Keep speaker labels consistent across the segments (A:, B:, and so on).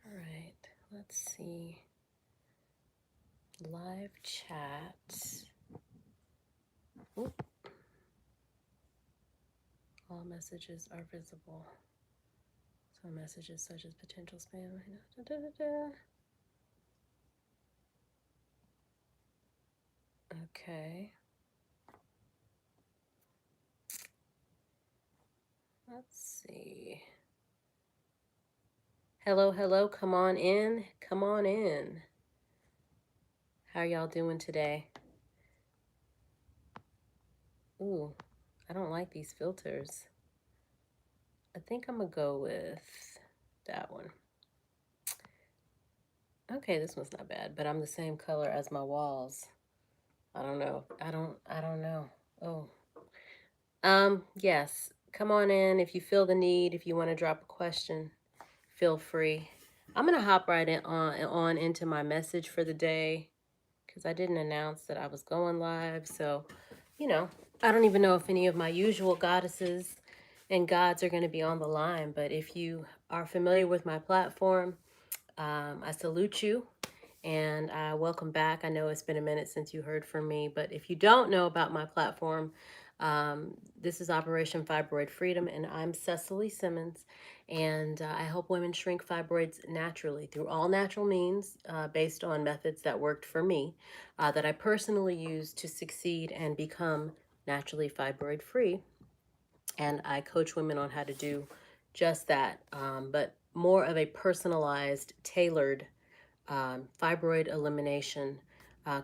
A: All right, let's see. Live chat. Oop. All messages are visible. So messages such as potential spam. Da, da, da, da. Okay. Let's see. Hello, hello. Come on in. Come on in. How y'all doing today? Ooh, I don't like these filters. I think I'm gonna go with that one. Okay, this one's not bad, but I'm the same color as my walls. I don't know. I don't know. Oh. Yes. Come on in if you feel the need, if you want to drop a question, feel free. I'm gonna hop right on into my message for the day because I didn't announce that I was going live. So, I don't even know if any of my usual goddesses and gods are going to be on the line. But if you are familiar with my platform, I salute you and welcome back. I know it's been a minute since you heard from me, but if you don't know about my platform, this is Operation Fibroid Freedom, and I'm Cecily Simmons, and I help women shrink fibroids naturally through all natural means based on methods that worked for me, that I personally use to succeed and become naturally fibroid free. And I coach women on how to do just that, but more of a personalized, tailored fibroid elimination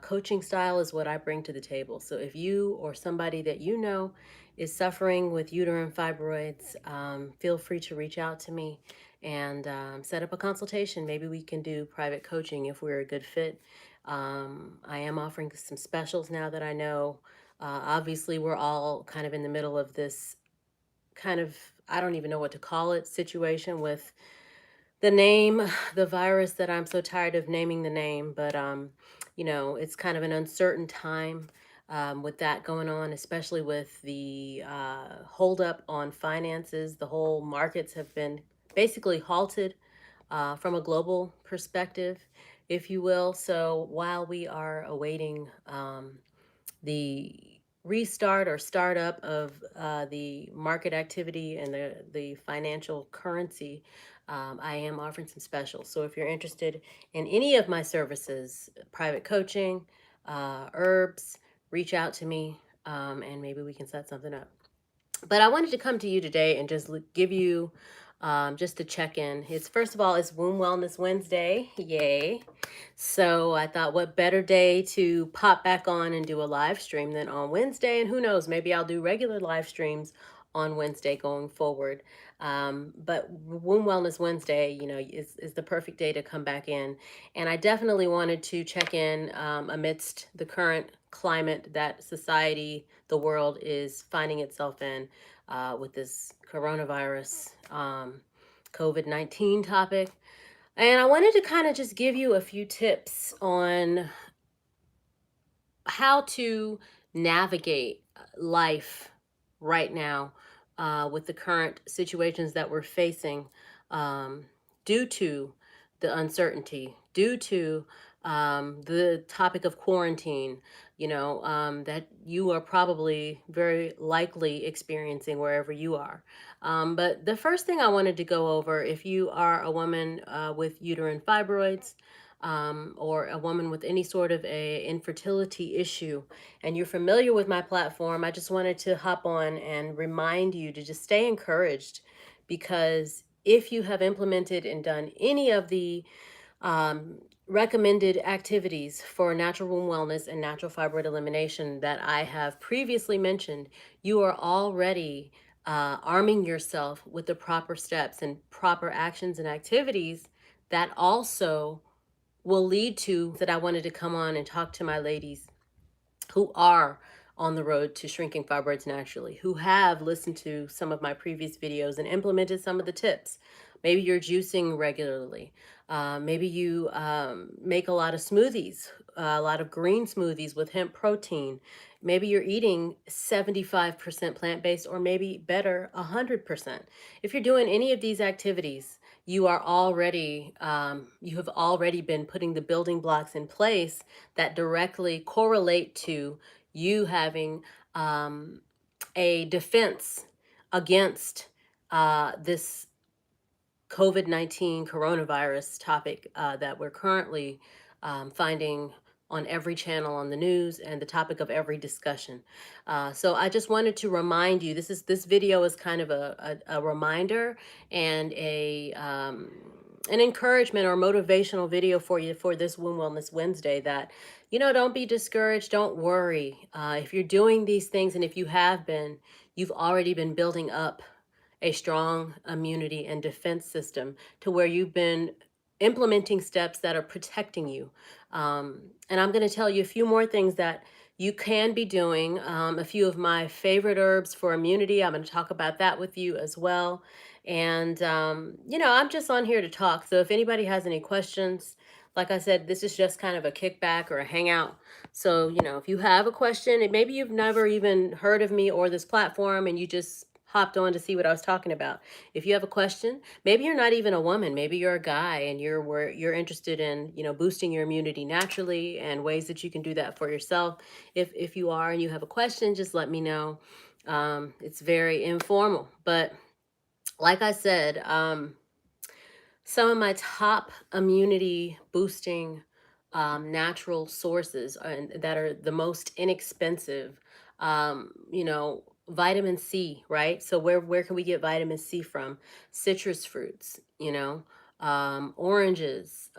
A: coaching style is what I bring to the table. So if you or somebody that you know is suffering with uterine fibroids, feel free to reach out to me and set up a consultation. Maybe we can do private coaching if we're a good fit. I am offering some specials now that I know. Obviously, we're all kind of in the middle of this kind of, I don't even know what to call it, situation with the name, the virus that I'm so tired of naming the name, but it's kind of an uncertain time with that going on, especially with the holdup on finances. The whole markets have been basically halted from a global perspective, if you will. So while we are awaiting the restart or startup of the market activity and the financial currency, I am offering some specials. So if you're interested in any of my services, private coaching, herbs, reach out to me and maybe we can set something up. But I wanted to come to you today and just give you just to check in. It's first of all, it's Womb Wellness Wednesday. Yay. So I thought, what better day to pop back on and do a live stream than on Wednesday? And who knows, maybe I'll do regular live streams on Wednesday going forward. But Womb Wellness Wednesday, is the perfect day to come back in. And I definitely wanted to check in amidst the current climate that society, the world is finding itself in with this coronavirus, COVID-19 topic. And I wanted to kind of just give you a few tips on how to navigate life right now with the current situations that we're facing um, due to the uncertainty, due to the topic of quarantine, that you are probably very likely experiencing wherever you are. But the first thing I wanted to go over, if you are a woman with uterine fibroids, or a woman with any sort of a infertility issue, and you're familiar with my platform, I just wanted to hop on and remind you to just stay encouraged, because if you have implemented and done any of the recommended activities for natural womb wellness and natural fibroid elimination that I have previously mentioned, you are already arming yourself with the proper steps and proper actions and activities that also will lead to that. I wanted to come on and talk to my ladies who are on the road to shrinking fibroids naturally, who have listened to some of my previous videos and implemented some of the tips. Maybe you're juicing regularly. Maybe you make a lot of smoothies, a lot of green smoothies with hemp protein. Maybe you're eating 75% plant-based, or maybe better, 100%. If you're doing any of these activities, you have already been putting the building blocks in place that directly correlate to you having um, a defense against this COVID-19 coronavirus topic that we're currently finding on every channel on the news and the topic of every discussion. So I just wanted to remind you, this video is kind of a reminder and an encouragement or motivational video for you for this Womb Wellness Wednesday, that, don't be discouraged, don't worry. If you're doing these things, and if you have been, you've already been building up a strong immunity and defense system to where you've been implementing steps that are protecting you. And I'm going to tell you a few more things that you can be doing. A few of my favorite herbs for immunity. I'm going to talk about that with you as well. And, I'm just on here to talk. So if anybody has any questions, like I said, this is just kind of a kickback or a hangout. So, if you have a question, and maybe you've never even heard of me or this platform and you just hopped on to see what I was talking about. If you have a question, maybe you're not even a woman, maybe you're a guy and you're interested in, boosting your immunity naturally and ways that you can do that for yourself. If you are and you have a question, just let me know. It's very informal, but like I said, some of my top immunity boosting natural sources and that are the most inexpensive, vitamin C, right? So where can we get vitamin C from? Citrus fruits, oranges.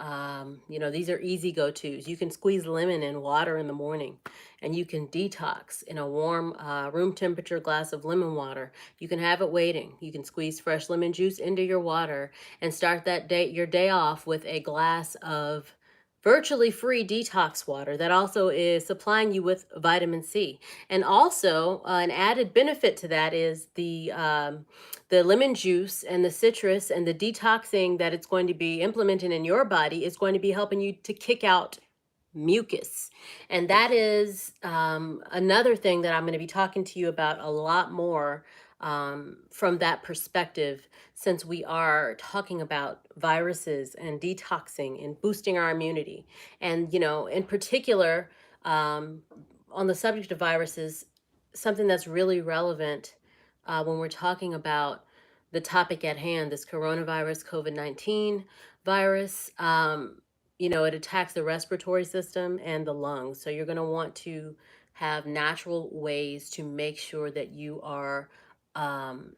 A: These are easy go-tos. You can squeeze lemon in water in the morning, and you can detox in a warm room temperature glass of lemon water. You can have it waiting. You can squeeze fresh lemon juice into your water and start your day off with a glass of virtually free detox water that also is supplying you with vitamin C. And also, an added benefit to that is the lemon juice and the citrus and the detoxing that it's going to be implementing in your body is going to be helping you to kick out mucus. And that is another thing that I'm going to be talking to you about a lot more from that perspective, since we are talking about viruses and detoxing and boosting our immunity. And, in particular, um, on the subject of viruses, something that's really relevant when we're talking about the topic at hand, this coronavirus, COVID-19 virus. It attacks the respiratory system and the lungs. So you're going to want to have natural ways to make sure that you are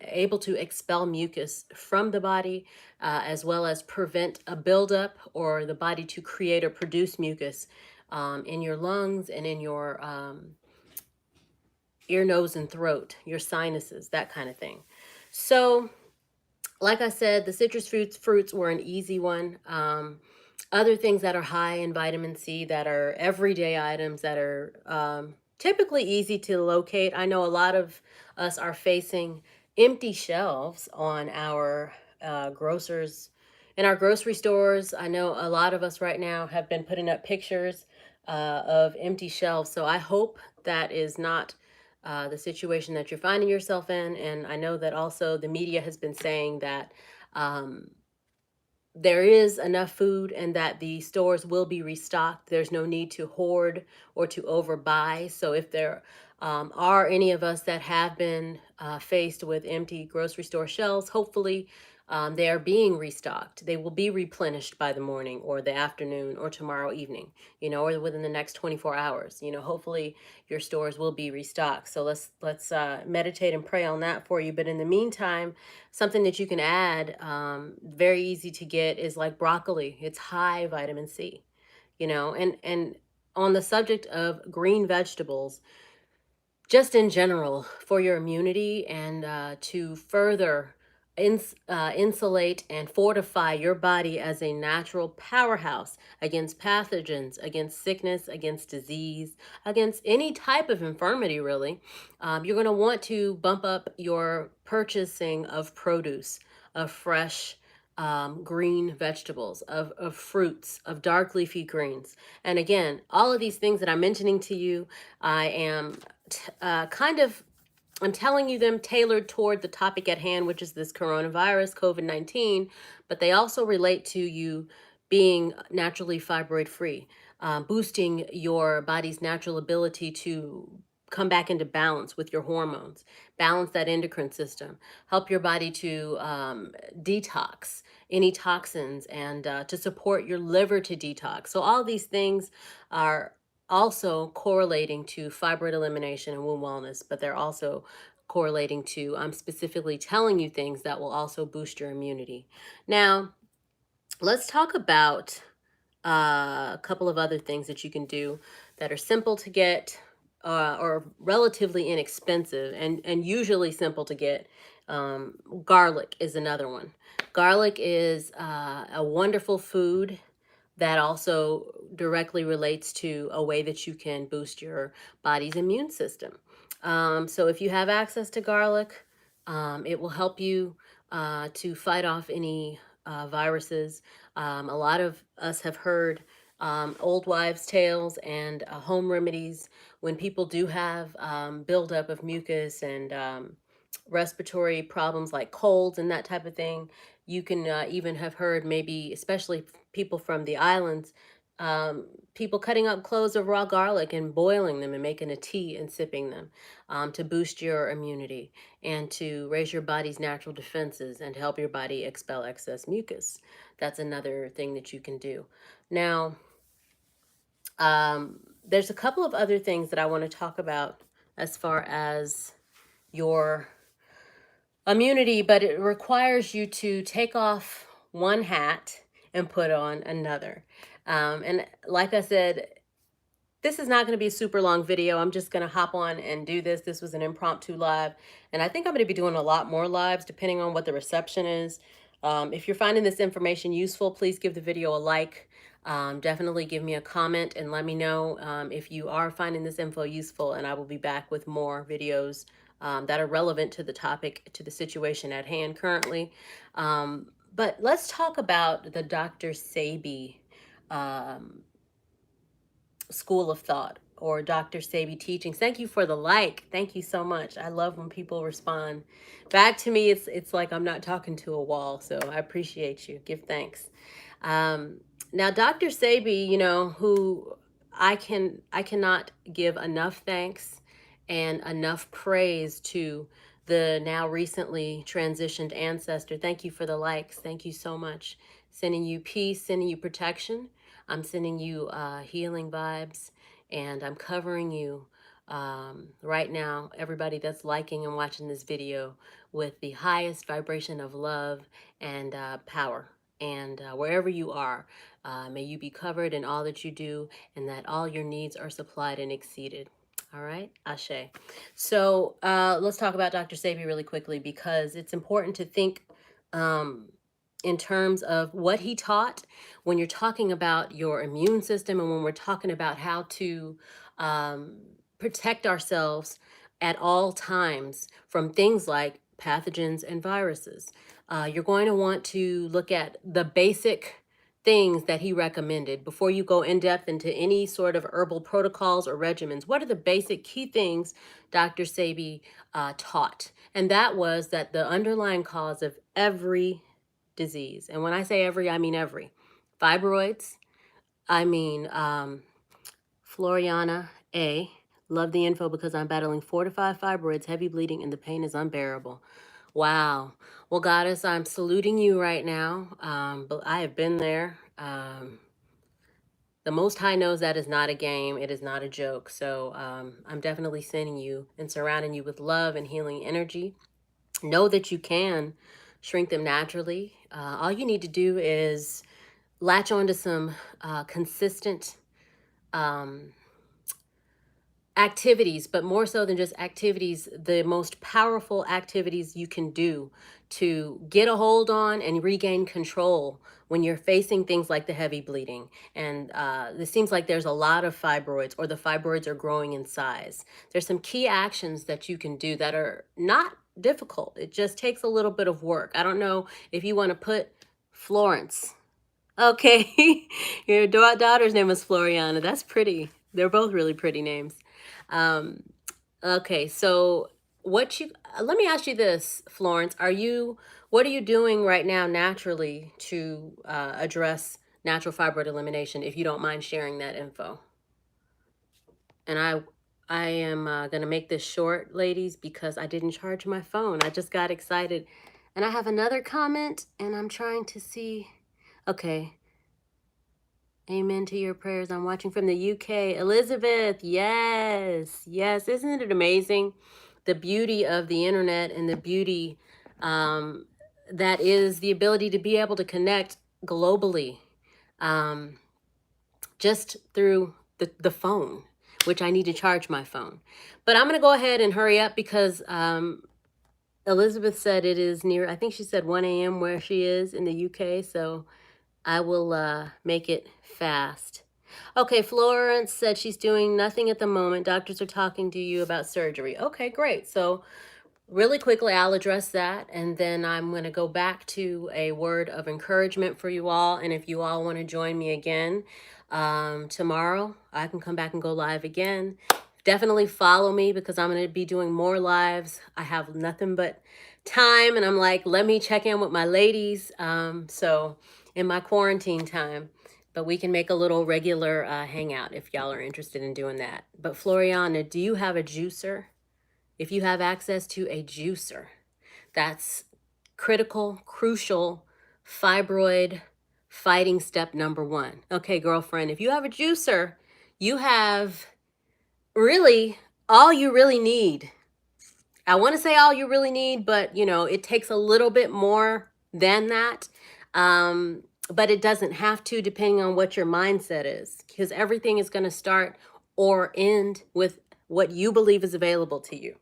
A: able to expel mucus from the body, as well as prevent a buildup or the body to create or produce mucus in your lungs and in your ear, nose, and throat, your sinuses, that kind of thing. So, like I said, the citrus fruits were an easy one. Other things that are high in vitamin C that are everyday items that are typically easy to locate. I know a lot of us are facing empty shelves on our grocers in our grocery stores. I know a lot of us right now have been putting up pictures of empty shelves. So I hope that is not the situation that you're finding yourself in. And I know that also the media has been saying that um, there is enough food and that the stores will be restocked. There's no need to hoard or to overbuy. So if there are any of us that have been faced with empty grocery store shelves, hopefully they are being restocked. They will be replenished by the morning or the afternoon or tomorrow evening, or within the next 24 hours. Hopefully your stores will be restocked. So let's meditate and pray on that for you. But in the meantime, something that you can add, very easy to get, is like broccoli. It's high vitamin C, and on the subject of green vegetables, just in general for your immunity and to further insulate and fortify your body as a natural powerhouse against pathogens, against sickness, against disease, against any type of infirmity, really. You're going to want to bump up your purchasing of produce, of fresh green vegetables, of fruits, of dark leafy greens. And again, all of these things that I'm mentioning to you, I am kind of, I'm telling you them tailored toward the topic at hand, which is this coronavirus, COVID-19, but they also relate to you being naturally fibroid free, boosting your body's natural ability to come back into balance with your hormones, balance that endocrine system, help your body to detox any toxins, and to support your liver to detox. So all these things are also correlating to fibroid elimination and wound wellness, but they're also correlating to, I'm specifically telling you things that will also boost your immunity. Now, let's talk about a couple of other things that you can do that are simple to get, or relatively inexpensive, and usually simple to get. Garlic is another one. Garlic is a wonderful food that also directly relates to a way that you can boost your body's immune system. So if you have access to garlic, it will help you to fight off any viruses. A lot of us have heard old wives' tales and home remedies when people do have buildup of mucus and respiratory problems like colds and that type of thing. You can even have heard, maybe especially people from the islands, um, people cutting up cloves of raw garlic and boiling them and making a tea and sipping them, to boost your immunity and to raise your body's natural defenses and to help your body expel excess mucus. That's another thing that you can do. Now, there's a couple of other things that I want to talk about as far as your immunity, but it requires you to take off one hat and put on another. And like I said, this is not going to be a super long video. I'm just going to hop on and do this. This was an impromptu live, and I think I'm going to be doing a lot more lives depending on what the reception is. If you're finding this information useful, please give the video a like. Definitely give me a comment and let me know if you are finding this info useful, and I will be back with more videos that are relevant to the topic, to the situation at hand currently. But let's talk about the Dr. Sebi um, school of thought, or Dr. Sebi teachings. Thank you for the like. Thank you so much. I love when people respond back to me. It's like I'm not talking to a wall. So I appreciate you. Give thanks. Um, Now, Dr. Sebi, who I cannot give enough thanks and enough praise to the now recently transitioned ancestor. Thank you for the likes. Thank you so much. Sending you peace, sending you protection. I'm sending you healing vibes, and I'm covering you right now, everybody that's liking and watching this video, with the highest vibration of love and power. And wherever you are, may you be covered in all that you do, and that all your needs are supplied and exceeded. All right, Ashe. So let's talk about Dr. Sebi really quickly, because it's important to think um, in terms of what he taught when you're talking about your immune system, and when we're talking about how to um, protect ourselves at all times from things like pathogens and viruses. You're going to want to look at the basic things that he recommended before you go in depth into any sort of herbal protocols or regimens. What are the basic key things Dr. Sebi taught? And that was that the underlying cause of every disease, and when I say every, I mean every. Fibroids, I mean Floriana A. Love the info because I'm battling 4 to 5 fibroids, heavy bleeding, and the pain is unbearable. Wow. Well, Goddess, I'm saluting you right now. But I have been there. The Most High knows that is not a game. It is not a joke. So I'm definitely sending you and surrounding you with love and healing energy. Know that you can shrink them naturally. All you need to do is latch onto some consistent um, activities, but more so than just activities, the most powerful activities you can do to get a hold on and regain control when you're facing things like the heavy bleeding. And it seems like there's a lot of fibroids, or the fibroids are growing in size. There's some key actions that you can do that are not difficult. It just takes a little bit of work. I don't know if you want to put Florence. Okay, your daughter's name is Floriana. That's pretty. They're both really pretty names. Um, Okay, so let me ask you this, Florence. What are you doing right now naturally to address natural fibroid elimination, if you don't mind sharing that info? And I am going to make this short, ladies, because I didn't charge my phone. I just got excited. And I have another comment, and I'm trying to see. Okay. Amen to your prayers. I'm watching from the UK. Elizabeth, yes, yes. Isn't it amazing? The beauty of the internet and the beauty um, that is the ability to be able to connect globally um, just through the phone, which I need to charge my phone. But I'm going to go ahead and hurry up because Elizabeth said it is near, I think she said 1 a.m. where she is in the UK. So I will make it fast. Okay, Florence said she's doing nothing at the moment. Doctors are talking to you about surgery. Okay, great. So really quickly, I'll address that, and then I'm going to go back to a word of encouragement for you all. And if you all want to join me again tomorrow, I can come back and go live again. Definitely follow me because I'm going to be doing more lives. I have nothing but time, and I'm like, let me check in with my ladies. So in my quarantine time, but we can make a little regular hangout if y'all are interested in doing that. But Floriana, do you have a juicer? If you have access to a juicer, that's critical, crucial fibroid fighting step number 1. Okay, girlfriend, if you have a juicer, you have really all you really need. I want to say all you really need, but it takes a little bit more than that. But it doesn't have to, depending on what your mindset is, because everything is going to start or end with what you believe is available to you.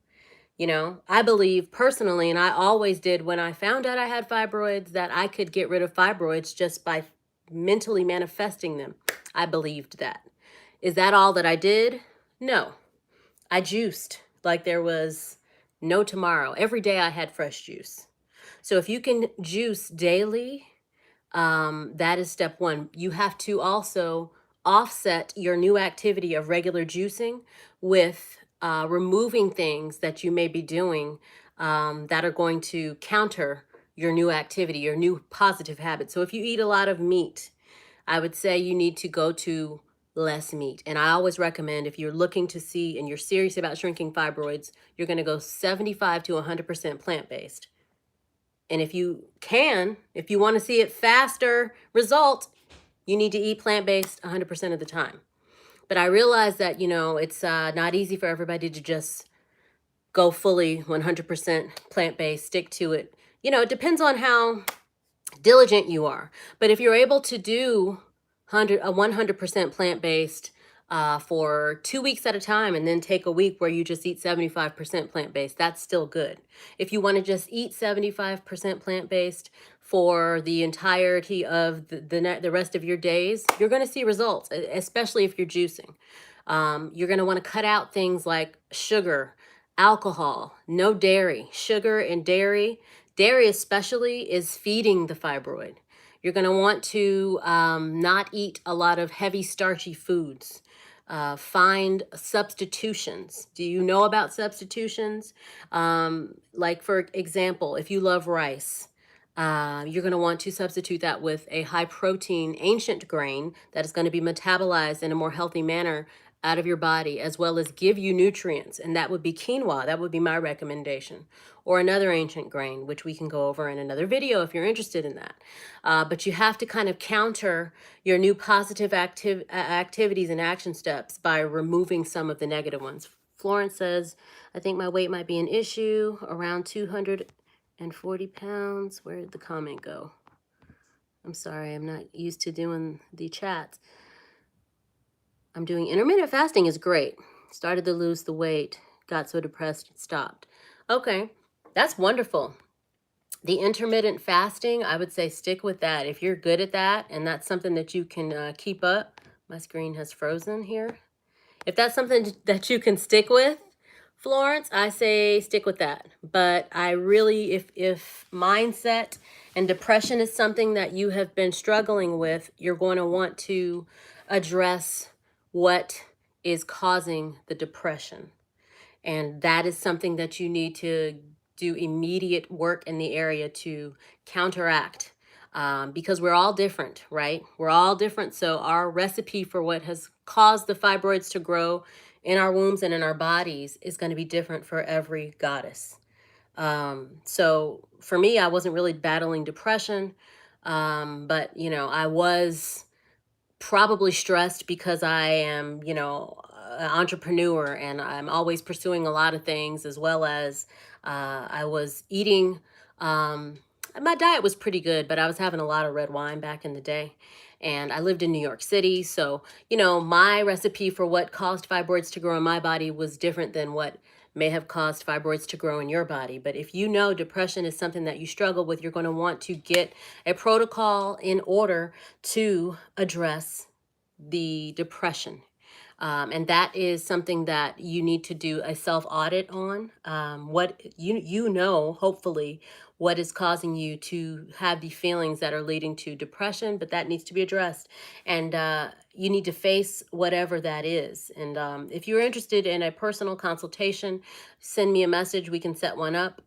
A: I believe personally, and I always did when I found out I had fibroids, that I could get rid of fibroids just by mentally manifesting them. I believed that. Is that all that I did? No. I juiced like there was no tomorrow. Every day I had fresh juice. So if you can juice daily, that is step 1. You have to also offset your new activity of regular juicing with removing things that you may be doing that are going to counter your new activity, your new positive habit. So if you eat a lot of meat, I would say you need to go to less meat. And I always recommend, if you're looking to see and you're serious about shrinking fibroids, you're going to go 75 to 100% plant-based. And if you want to see it faster result, you need to eat plant-based 100% of the time. But I realize that, it's not easy for everybody to just go fully 100% plant-based, stick to it. It depends on how diligent you are. But if you're able to do 100% plant-based for 2 weeks at a time, and then take a week where you just eat 75% plant-based, that's still good. If you want to just eat 75% plant-based for the entirety of the rest of your days, you're going to see results, especially if you're juicing. You're going to want to cut out things like sugar, alcohol, no dairy. Sugar and dairy especially, is feeding the fibroid. You're going to want to not eat a lot of heavy starchy foods. Find substitutions. Do you know about substitutions? Like, for example, if you love rice, you're going to want to substitute that with a high protein ancient grain that is going to be metabolized in a more healthy manner out of your body, as well as give you nutrients. And that would be quinoa. That would be my recommendation. Or another ancient grain, which we can go over in another video if you're interested in that. But you have to kind of counter your new positive activities and action steps by removing some of the negative ones. Florence says, I think my weight might be an issue, around 240 pounds. Where did the comment go? I'm sorry, I'm not used to doing the chats. I'm doing intermittent fasting is great. Started to lose the weight, got so depressed, stopped. Okay, that's wonderful. The intermittent fasting, I would say stick with that. If you're good at that and that's something that you can keep up. My screen has frozen here. If that's something that you can stick with, Florence, I say stick with that. But I really, if mindset and depression is something that you have been struggling with, you're going to want to address what is causing the depression. And that is something that you need to do immediate work in the area to counteract. Because we're all different, right? We're all different. So our recipe for what has caused the fibroids to grow in our wombs and in our bodies is going to be different for every goddess. So for me, I wasn't really battling depression, but I was probably stressed because I am, an entrepreneur and I'm always pursuing a lot of things, as well as I was eating. My diet was pretty good, but I was having a lot of red wine back in the day. And I lived in New York City. So, my recipe for what caused fibroids to grow in my body was different than what may have caused fibroids to grow in your body. But if you know depression is something that you struggle with, you're going to want to get a protocol in order to address the depression. And that is something that you need to do a self audit on. What hopefully, what is causing you to have the feelings that are leading to depression, but that needs to be addressed. And you need to face whatever that is. And if you're interested in a personal consultation, send me a message. We can set one up.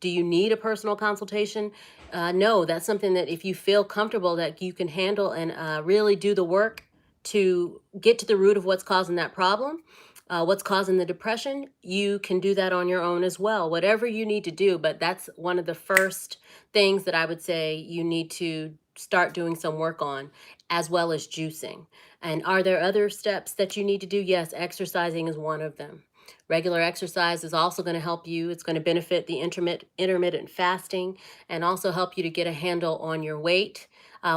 A: Do you need a personal consultation? No, that's something that if you feel comfortable that you can handle and really do the work to get to the root of what's causing that problem, what's causing the depression, you can do that on your own as well, whatever you need to do. But that's one of the first things that I would say you need to start doing some work on, as well as juicing. And are there other steps that you need to do? Yes, exercising is one of them. Regular exercise is also going to help you. It's going to benefit the intermittent fasting and also help you to get a handle on your weight,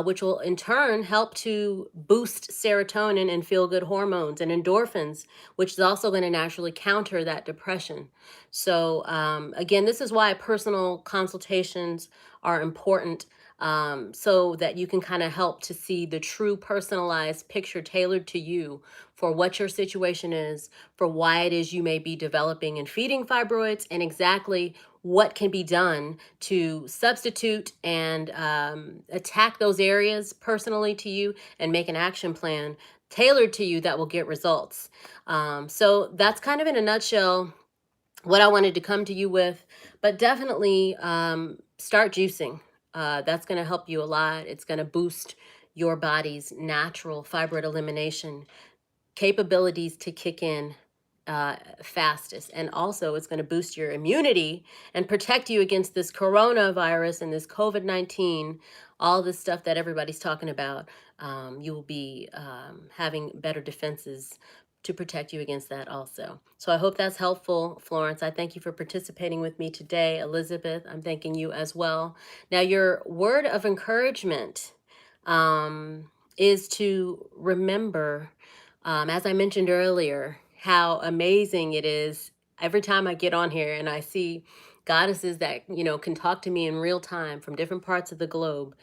A: which will in turn help to boost serotonin and feel good hormones and endorphins, which is also going to naturally counter that depression. So, again, this is why personal consultations are important. So that you can kind of help to see the true personalized picture tailored to you for what your situation is, for why it is you may be developing and feeding fibroids, and exactly what can be done to substitute and attack those areas personally to you and make an action plan tailored to you that will get results. So that's kind of in a nutshell what I wanted to come to you with, but definitely start juicing. That's going to help you a lot. It's going to boost your body's natural fibroid elimination capabilities to kick in fastest. And also, it's going to boost your immunity and protect you against this coronavirus and this COVID-19, all this stuff that everybody's talking about. You will be having better defenses to protect you against that also. So I hope that's helpful, Florence. I thank you for participating with me today. Elizabeth, I'm thanking you as well. Now, your word of encouragement is to remember, as I mentioned earlier, how amazing it is every time I get on here and I see goddesses that, can talk to me in real time from different parts of the globe,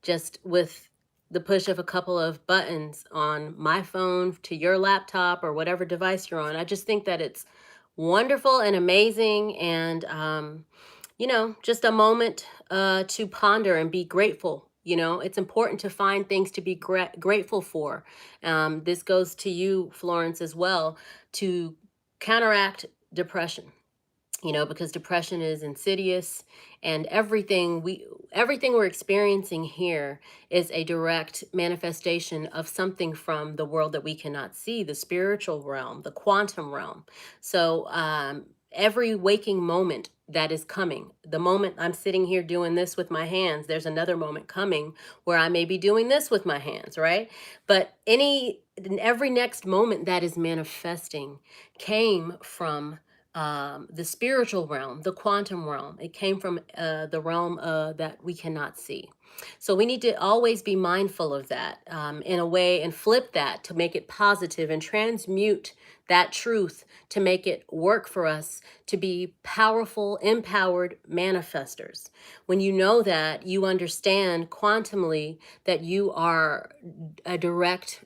A: just with the push of a couple of buttons on my phone to your laptop or whatever device you're on. I just think that it's wonderful and amazing, and just a moment to ponder and be grateful. It's important to find things to be grateful for. This goes to you, Florence, as well, to counteract depression, because depression is insidious, and everything we're experiencing here is a direct manifestation of something from the world that we cannot see, the spiritual realm, the quantum realm. So every waking moment that is coming, the moment I'm sitting here doing this with my hands, there's another moment coming where I may be doing this with my hands, right? But every next moment that is manifesting came from the spiritual realm, the quantum realm. It came from the realm that we cannot see. So we need to always be mindful of that in a way, and flip that to make it positive and transmute that truth to make it work for us to be powerful, empowered manifestors. When you know that, you understand quantumly that you are a direct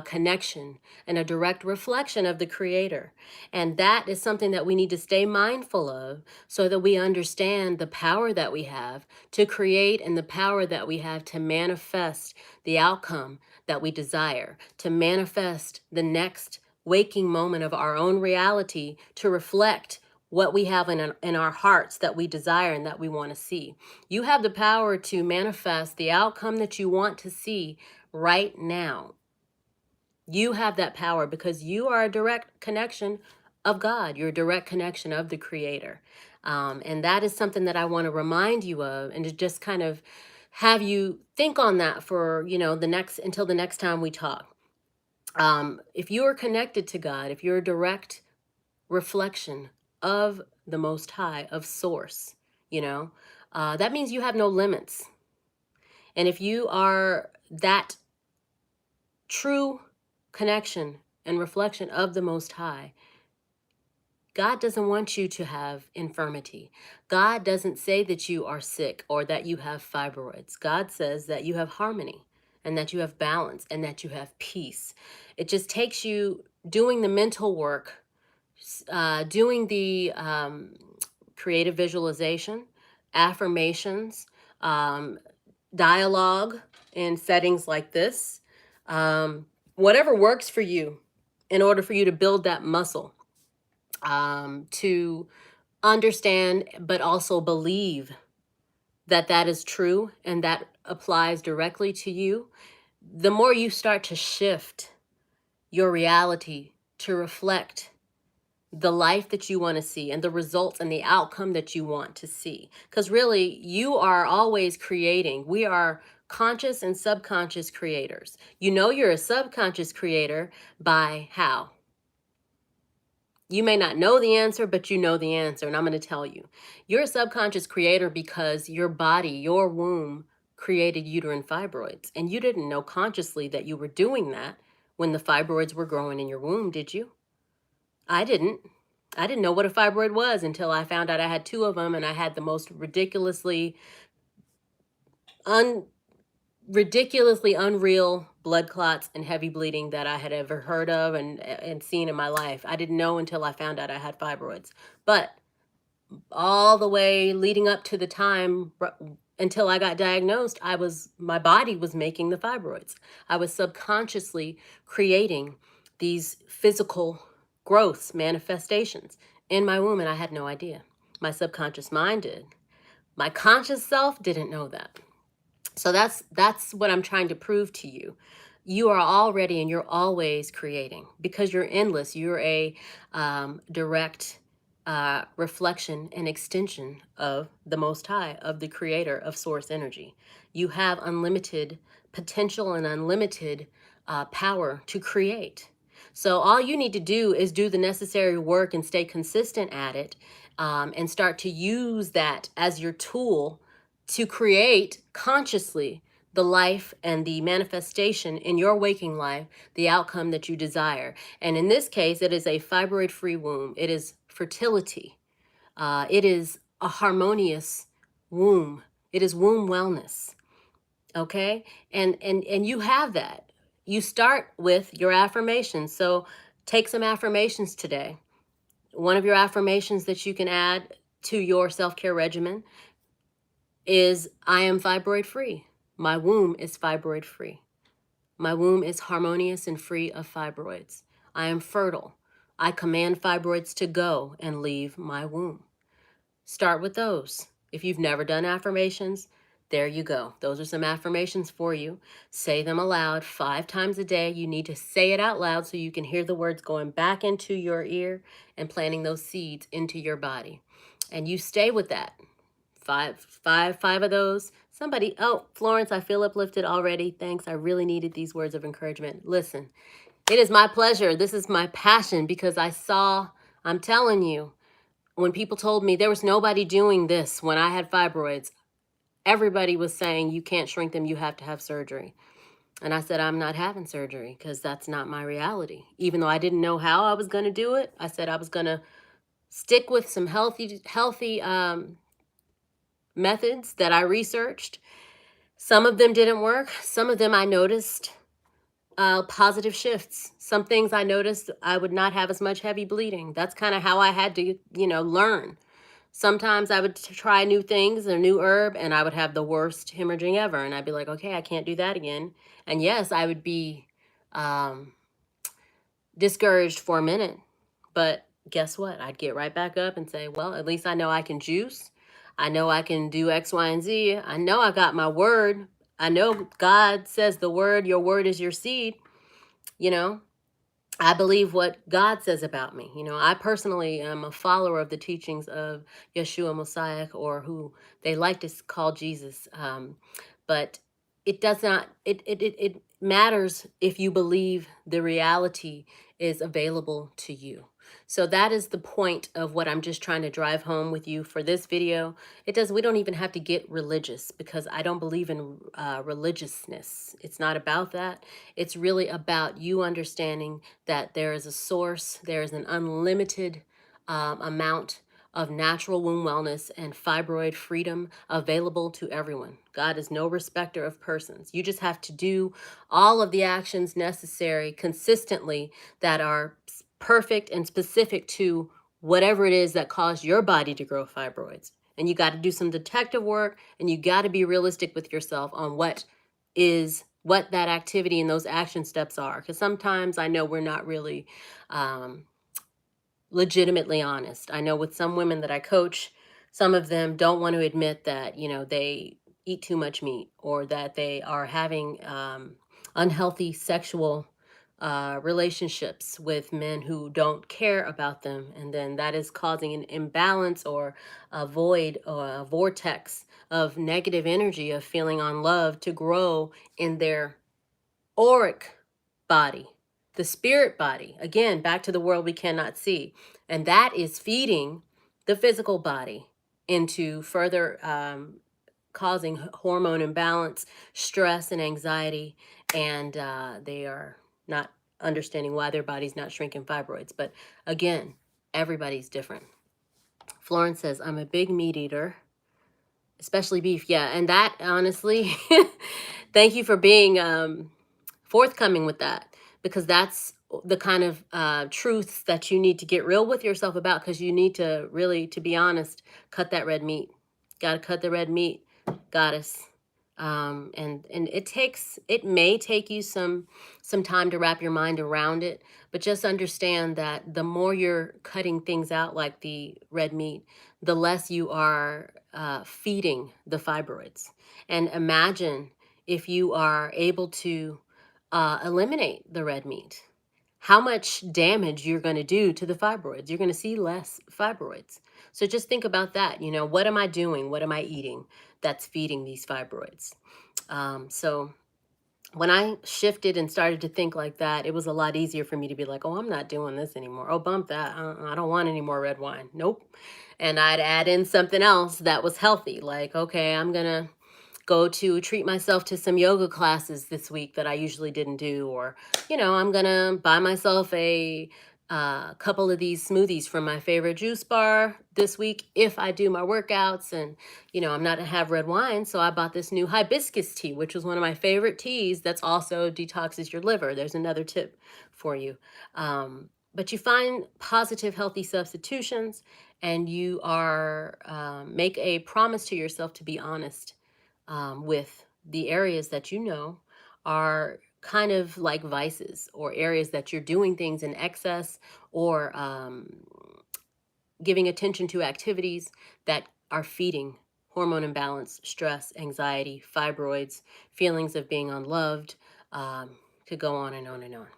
A: connection and a direct reflection of the Creator. And that is something that we need to stay mindful of so that we understand the power that we have to create and the power that we have to manifest the outcome that we desire, to manifest the next waking moment of our own reality to reflect what we have in our hearts that we desire and that we want to see. You have the power to manifest the outcome that you want to see right now. You have that power because you are a direct connection of God. You're a direct connection of the Creator. And that is something that I want to remind you of, and to just kind of have you think on that for, the next, until the next time we talk. If you are connected to God, if you're a direct reflection of the Most High, of Source, that means you have no limits. And if you are that true connection and reflection of the Most High, God doesn't want you to have infirmity. God doesn't say that you are sick or that you have fibroids. God says that you have harmony and that you have balance and that you have peace. It just takes you doing the mental work, doing the creative visualization, affirmations, dialogue in settings like this, whatever works for you in order for you to build that muscle, to understand but also believe that that is true and that applies directly to you. The more you start to shift your reality to reflect the life that you want to see and the results and the outcome that you want to see. Because really, you are always creating. We are conscious and subconscious creators. You know you're a subconscious creator by how? You may not know the answer, but you know the answer, and I'm going to tell you. You're a subconscious creator because your body, your womb, created uterine fibroids, and you didn't know consciously that you were doing that when the fibroids were growing in your womb, did you? I didn't. I didn't know what a fibroid was until I found out I had two of them, and I had the most ridiculously unreal blood clots and heavy bleeding that I had ever heard of and seen in my life. I didn't know until I found out I had fibroids. But all the way leading up to the time until I got diagnosed, my body was making the fibroids. I was subconsciously creating these physical growths, manifestations in my womb, and I had no idea. My subconscious mind did. My conscious self didn't know that. So that's what I'm trying to prove to you. You are already and you're always creating because you're endless. You're a direct reflection and extension of the Most High, of the Creator, of Source Energy. You have unlimited potential and unlimited power to create. So all you need to do is do the necessary work and stay consistent at it, and start to use that as your tool to create consciously the life and the manifestation in your waking life, the outcome that you desire. And in this case, it is a fibroid-free womb. It is fertility. It is a harmonious womb. It is womb wellness. Okay? And you have that. You start with your affirmations. So take some affirmations today. One of your affirmations that you can add to your self-care regimen is, I am fibroid free. My womb is fibroid free. My womb is harmonious and free of fibroids. I am fertile. I command fibroids to go and leave my womb. Start with those. If you've never done affirmations, there you go. Those are some affirmations for you. Say them aloud 5 times a day. You need to say it out loud so you can hear the words going back into your ear and planting those seeds into your body. And you stay with that. Five of those. Somebody, oh, Florence, I feel uplifted already. Thanks. I really needed these words of encouragement. Listen, it is my pleasure. This is my passion because I'm telling you, when people told me there was nobody doing this when I had fibroids, everybody was saying, you can't shrink them, you have to have surgery. And I said, I'm not having surgery because that's not my reality. Even though I didn't know how I was going to do it, I said I was going to stick with some healthy methods that I researched. Some of them didn't work. Some of them I noticed positive shifts. Some things I noticed I would not have as much heavy bleeding. That's kind of how I had to, learn. Sometimes I would try new things, a new herb, and I would have the worst hemorrhaging ever. And I'd be like, okay, I can't do that again. And yes, I would be discouraged for a minute. But guess what? I'd get right back up and say, well, at least I know I can juice. I know I can do X, Y, and Z. I know I got my word. I know God says the word, your word is your seed. You know, I believe what God says about me. You know, I personally am a follower of the teachings of Yeshua Messiah, or who they like to call Jesus. But it does not, it matters if you believe the reality is available to you. So that is the point of what I'm just trying to drive home with you for this video. We don't even have to get religious, because I don't believe in religiousness. It's not about that. It's really about you understanding that there is a source, there is an unlimited amount of natural womb wellness and fibroid freedom available to everyone. God is no respecter of persons. You just have to do all of the actions necessary consistently that are perfect and specific to whatever it is that caused your body to grow fibroids. And you got to do some detective work, and you got to be realistic with yourself on what that activity and those action steps are. Because sometimes I know we're not really legitimately honest. I know with some women that I coach, some of them don't want to admit that, you know, they eat too much meat, or that they are having unhealthy sexual relationships with men who don't care about them. And then that is causing an imbalance, or a void, or a vortex of negative energy of feeling unloved to grow in their auric body, the spirit body. Again, back to the world we cannot see. And that is feeding the physical body into further causing hormone imbalance, stress, and anxiety. And they are not understanding why their body's not shrinking fibroids. But again, everybody's different. Florence says, I'm a big meat eater, especially beef. Yeah, and that, honestly, thank you for being forthcoming with that, because that's the kind of truths that you need to get real with yourself about, because you need to really, to be honest, cut that red meat. Got to cut the red meat, goddess. And it may take you some time to wrap your mind around it, but just understand that the more you're cutting things out like the red meat, the less you are feeding the fibroids. And imagine if you are able to eliminate the red meat, how much damage you're going to do to the fibroids. You're going to see less fibroids. So just think about that. You know, what am I doing? What am I eating that's feeding these fibroids? So when I shifted and started to think like that, it was a lot easier for me to be like, oh, I'm not doing this anymore. Oh, bump that. I don't want any more red wine. Nope. And I'd add in something else that was healthy. Like, okay, I'm going to go to treat myself to some yoga classes this week that I usually didn't do. Or, you know, I'm going to buy myself a couple of these smoothies from my favorite juice bar this week if I do my workouts. And, you know, I'm not to have red wine. So I bought this new hibiscus tea, which was one of my favorite teas. That's also detoxes your liver. There's another tip for you. But you find positive, healthy substitutions, and you are make a promise to yourself to be honest with the areas that you know are kind of like vices, or areas that you're doing things in excess, or giving attention to activities that are feeding hormone imbalance, stress, anxiety, fibroids, feelings of being unloved. Could go on and on and on.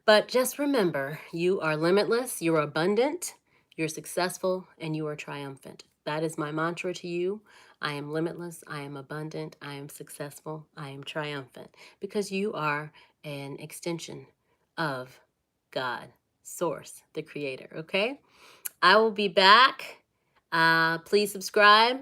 A: But just remember, you are limitless, you're abundant, you're successful, and you are triumphant. That is my mantra to you. I am limitless, I am abundant, I am successful, I am triumphant, because you are an extension of God, Source, the Creator, okay? I will be back. Please subscribe.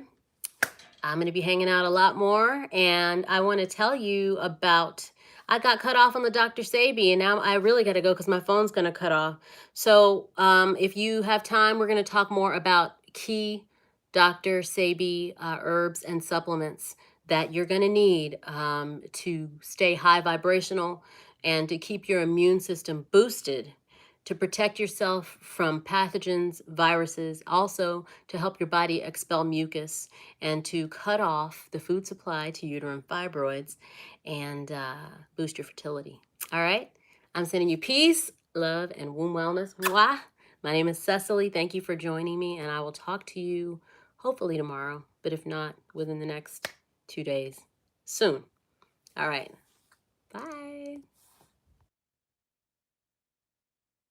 A: I'm going to be hanging out a lot more, and I want to tell you about, I got cut off on the Dr. Sabi, and now I really got to go because my phone's going to cut off. So if you have time, we're going to talk more about key Dr. Sabi herbs and supplements that you're going to need to stay high vibrational and to keep your immune system boosted, to protect yourself from pathogens, viruses, also to help your body expel mucus, and to cut off the food supply to uterine fibroids, and boost your fertility. All right? I'm sending you peace, love, and womb wellness. Mwah! My name is Cecily. Thank you for joining me, and I will talk to you hopefully tomorrow, but if not, within the next 2 days. Soon. All right. Bye.